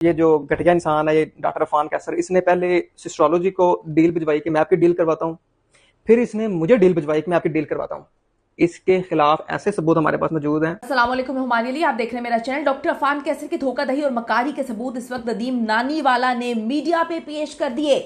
ये जो घटिया इंसान है, ये डॉक्टर अफान कैसर, इसने पहले सिस्ट्रोलॉजी को डील भिजवाई कि मैं आपकी डील करवाता हूँ, फिर इसने मुझे डील भिजवाई कि मैं आपकी डील करवाता हूँ। इसके खिलाफ ऐसे सबूत हमारे पास मौजूद हैं। अस्सलाम वालेकुम, हुमायूं अली, आप देख रहे हैं मेरा चैनल। डॉक्टर अफान कैसर की धोखाधड़ी और मकारी के सबूत इस वक्त नदीम नानीवाला ने मीडिया पे पेश कर दिए।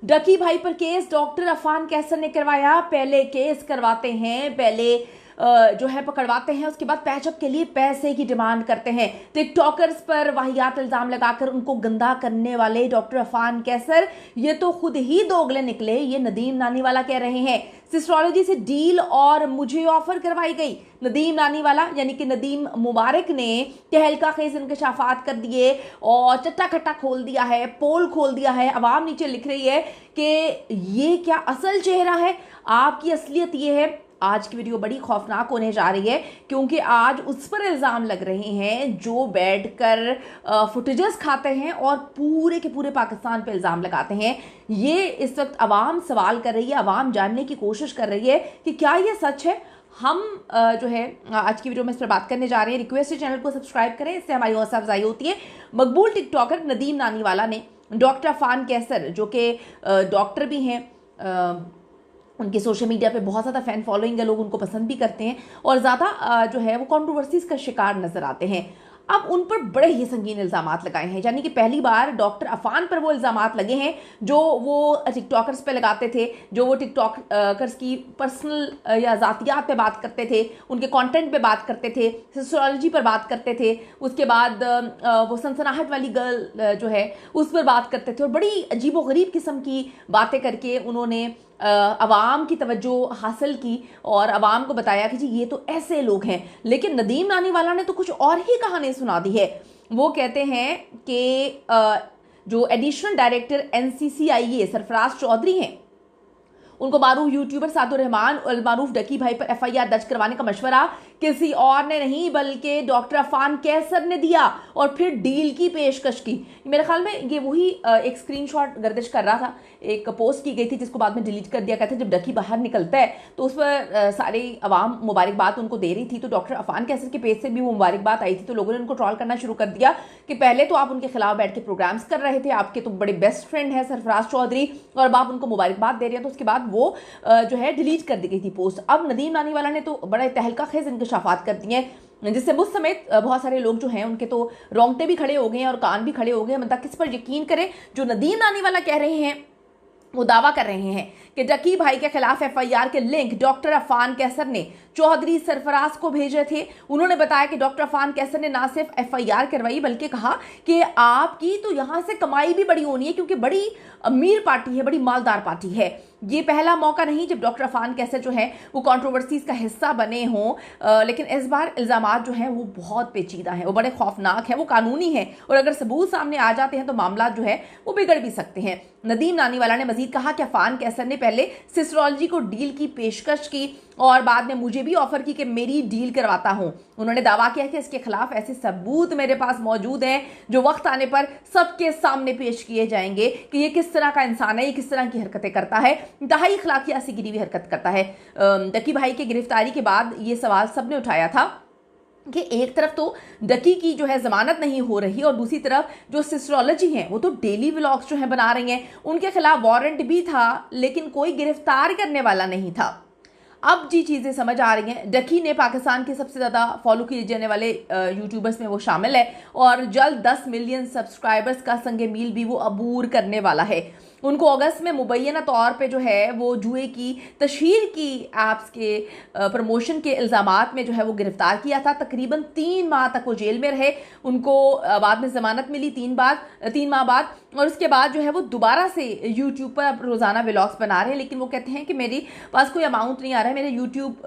डकी भाई पर केस डॉक्टर अफान कैसर ने करवाया। पहले केस करवाते हैं, पहले जो है पकड़वाते हैं, उसके बाद पैचअप के लिए पैसे की डिमांड करते हैं। टिकटॉकर्स पर वाहियात इल्जाम लगाकर उनको गंदा करने वाले डॉक्टर अफान कैसर ये तो खुद ही दोगले निकले। ये नदीम नानीवाला कह रहे हैं सिस्ट्रोलॉजी से डील और मुझे ऑफर करवाई गई। नदीम नानीवाला यानी कि नदीम मुबारक ने तहलका खेज इंकशाफात कर दिए और चट्टा खट्टा खोल दिया है, पोल खोल दिया है। अवाम नीचे लिख रही है कि ये क्या असल चेहरा है, आपकी असलियत ये है। आज की वीडियो बड़ी खौफनाक होने जा रही है क्योंकि आज उस पर इल्ज़ाम लग रहे हैं जो बैठकर फुटेजेस खाते हैं और पूरे के पूरे पाकिस्तान पे इल्ज़ाम लगाते हैं। ये इस वक्त अवाम सवाल कर रही है, अवाम जानने की कोशिश कर रही है कि क्या ये सच है। हम जो है आज की वीडियो में इस पर बात करने जा रहे हैं। रिक्वेस्ट है चैनल को सब्सक्राइब करें, इससे हमारी हौसला अफजाई होती है। मकबूल टिकटॉकर नदीम नानीवाला ने डॉक्टर अफान कैसर जो कि डॉक्टर भी हैं, उनके सोशल मीडिया पे बहुत ज़्यादा फ़ैन फॉलोइंग है, लोग उनको पसंद भी करते हैं और ज़्यादा जो है वो कंट्रोवर्सीज का शिकार नज़र आते हैं। अब उन पर बड़े ही संगीन इल्ज़ामात लगाए हैं, यानी कि पहली बार डॉक्टर अफान पर वो इल्ज़ामात लगे हैं जो वो टिकटॉकर्स पे लगाते थे, जो वो टिकटॉकर्स की पर्सनल या ज़ातियात पे बात करते थे, उनके कंटेंट पे बात करते थे, सोशियोलॉजी पर बात करते थे। उसके बाद वो सनसनाहट वाली गर्ल जो है उस पर बात करते थे और बड़ी अजीब व गरीब किस्म की बातें करके उन्होंने अवाम की तवज्जो हासिल की और अवाम को बताया कि जी ये तो ऐसे लोग हैं। लेकिन नदीम नानीवाला ने तो कुछ और ही कहानी सुना दी है। वो कहते हैं कि जो additional director NCCIA Sarfaraz Chaudhry हैं, उनको मारूफ यूट्यूबर सादुर रहमान और मारूफ डकी भाई पर FIR दर्ज करवाने का मशवरा किसी और ने नहीं बल्कि डॉक्टर अफान कैसर ने दिया और फिर डील की पेशकश की। मेरे ख्याल में ये वही एक स्क्रीनशॉट गर्दिश कर रहा था, एक पोस्ट की गई थी जिसको बाद में डिलीट कर दिया गया था। जब डकी बाहर निकलता है तो उस पर सारी अवाम मुबारकबाद उनको दे रही थी, तो डॉक्टर अफान कैसर के पेज से भी वो मुबारकबाद आई थी। तो लोगों ने उनको ट्रॉल करना शुरू कर दिया कि पहले तो आप उनके खिलाफ बैठ के प्रोग्राम्स कर रहे थे, आपके तो बड़े बेस्ट फ्रेंड है सरफराज चौधरी, और अब आप उनको मुबारकबाद दे रहे हैं। तो उसके बाद वो जो है डिलीट कर दी गई थी पोस्ट। अब नदीम नानीवाला ने तो बड़े तहलका खेज इंकशाफात कर दिए हैं, जिससे मुझ समेत बहुत सारे लोग जो हैं उनके तो रोंगटे भी खड़े हो गए हैं और कान भी खड़े हो गए। मतलब किस पर यकीन करें। जो नदीम नानीवाला कह रहे हैं वो दावा कर रहे हैं कि डकी भाई के खिलाफ FIR के लिंक डॉक्टर अफान कैसर ने चौधरी सरफराज को भेजे थे। उन्होंने बताया कि डॉक्टर अफान कैसर ने ना सिर्फ FIR करवाई बल्कि कहा कि आपकी तो यहां से कमाई भी बड़ी होनी है क्योंकि बड़ी अमीर पार्टी है, बड़ी मालदार पार्टी है। ये पहला मौका नहीं जब डॉक्टर अफान कैसर जो है वो कंट्रोवर्सीज का हिस्सा बने हों, लेकिन इस बार इल्जामात जो हैं वो बहुत पेचीदा हैं, वो बड़े खौफनाक हैं, वो कानूनी हैं और अगर सबूत सामने आ जाते हैं तो मामला जो है वो बिगड़ भी सकते हैं। नदीम नानीवाला ने मजीद कहा कि अफान कैसर ने पहले सिस्ट्रोलॉजी को डील की पेशकश की और बाद में मुझे भी ऑफर की कि मेरी डील करवाता हूं। उन्होंने दावा किया कि इसके खिलाफ ऐसे सबूत मेरे पास मौजूद हैं जो वक्त आने पर सबके सामने पेश किए जाएंगे कि ये किस तरह का इंसान है, ये किस तरह की हरकतें करता है, इंतहाई अखलाकियात से गिरी हुई हरकत करता है। डकी भाई की गिरफ्तारी के बाद ये सवाल सबने उठाया था कि एक तरफ तो डकी की जो है जमानत नहीं हो रही और दूसरी तरफ जो सिस्ट्रोलॉजी है वो तो डेली व्लॉग्स जो है बना रही हैं, उनके खिलाफ वारंट भी था लेकिन कोई गिरफ्तार करने वाला नहीं था। अब जी चीज़ें समझ आ रही हैं। डकी ने पाकिस्तान के सबसे ज़्यादा फॉलो किए जाने वाले यूट्यूबर्स में वो शामिल है और जल्द 10 मिलियन सब्सक्राइबर्स का संगे मील भी वो अबूर करने वाला है। उनको अगस्त में मुबैना तौर पे जो है वो जुए की तशहीर की ऐप्स के प्रमोशन के इल्ज़ामात में जो है वो गिरफ्तार किया था। तकरीबन 3 माह तक वो जेल में रहे। उनको बाद में ज़मानत मिली 3 माह बाद और उसके बाद जो है वो दोबारा से यूट्यूब पर रोज़ाना व्लॉग्स बना रहे हैं। लेकिन वो कहते हैं कि मेरे पास कोई अमाउंट नहीं आ रहा है, मेरे यूट्यूब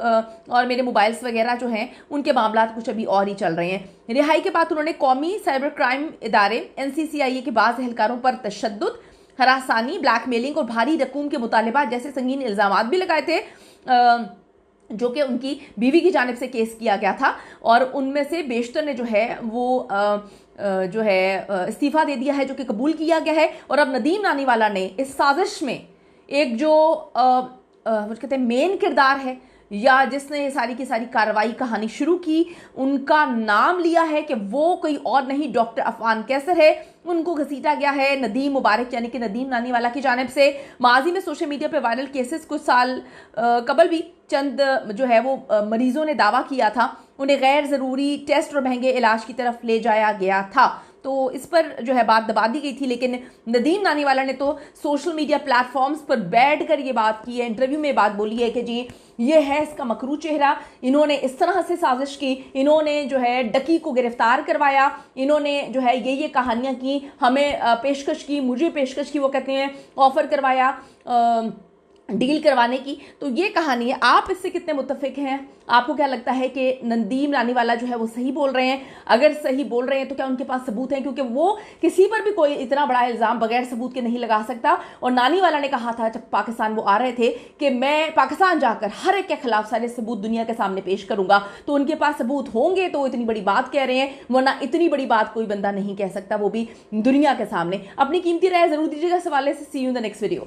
और मेरे मोबाइल्स वगैरह जो हैं उनके मामला कुछ अभी और ही चल रहे हैं। रिहाई के बाद उन्होंने कौमी साइबर क्राइम इदारे NCCIA के बाज़ एहलकारों पर तशद्दुद, हरासानी, ब्लैकमेलिंग और भारी रकूम के मुतालिबात जैसे संगीन इल्ज़ामात भी लगाए थे, जो कि उनकी बीवी की जानिब से केस किया गया था और उनमें से बेशतर ने जो है वो जो है इस्तीफ़ा दे दिया है, जो कि कबूल किया गया है। और अब नदीम नानीवाला ने इस साजिश में एक जो कहते हैं मेन किरदार है, या जिसने ये सारी की सारी कार्रवाई कहानी शुरू की, उनका नाम लिया है कि वो कोई और नहीं डॉक्टर अफान कैसर है। उनको घसीटा गया है नदीम मुबारक यानी कि नदीम नानीवाला की जानिब से। माजी में सोशल मीडिया पे वायरल केसेस कुछ साल कबल भी चंद जो है वो मरीजों ने दावा किया था उन्हें गैर ज़रूरी टेस्ट और महंगे इलाज की तरफ ले जाया गया था, तो इस पर जो है बात दबा दी गई थी। लेकिन नदीम नानीवाला ने तो सोशल मीडिया प्लेटफॉर्म्स पर बैठ कर ये बात की है, इंटरव्यू में बात बोली है कि जी ये है इसका मकरू चेहरा, इन्होंने इस तरह से साजिश की, इन्होंने जो है डकी को गिरफ्तार करवाया, इन्होंने जो है ये कहानियां की, हमें पेशकश की, मुझे पेशकश की, वो कहते हैं ऑफर करवाया डील करवाने की। तो ये कहानी है। आप इससे कितने मुत्तफिक हैं? आपको क्या लगता है कि नदीम नानीवाला जो है वो सही बोल रहे हैं? अगर सही बोल रहे हैं तो क्या उनके पास सबूत हैं? क्योंकि वो किसी पर भी कोई इतना बड़ा इल्ज़ाम बगैर सबूत के नहीं लगा सकता। और नानीवाला ने कहा था जब पाकिस्तान वो आ रहे थे कि मैं पाकिस्तान जाकर हर एक के खिलाफ सारे सबूत दुनिया के सामने पेश करूंगा। तो उनके पास सबूत होंगे तो इतनी बड़ी बात कह रहे हैं, वरना इतनी बड़ी बात कोई बंदा नहीं कह सकता, वो भी दुनिया के सामने। अपनी कीमती राय जरूर दीजिएगा इस हवाले से। See you in the next video.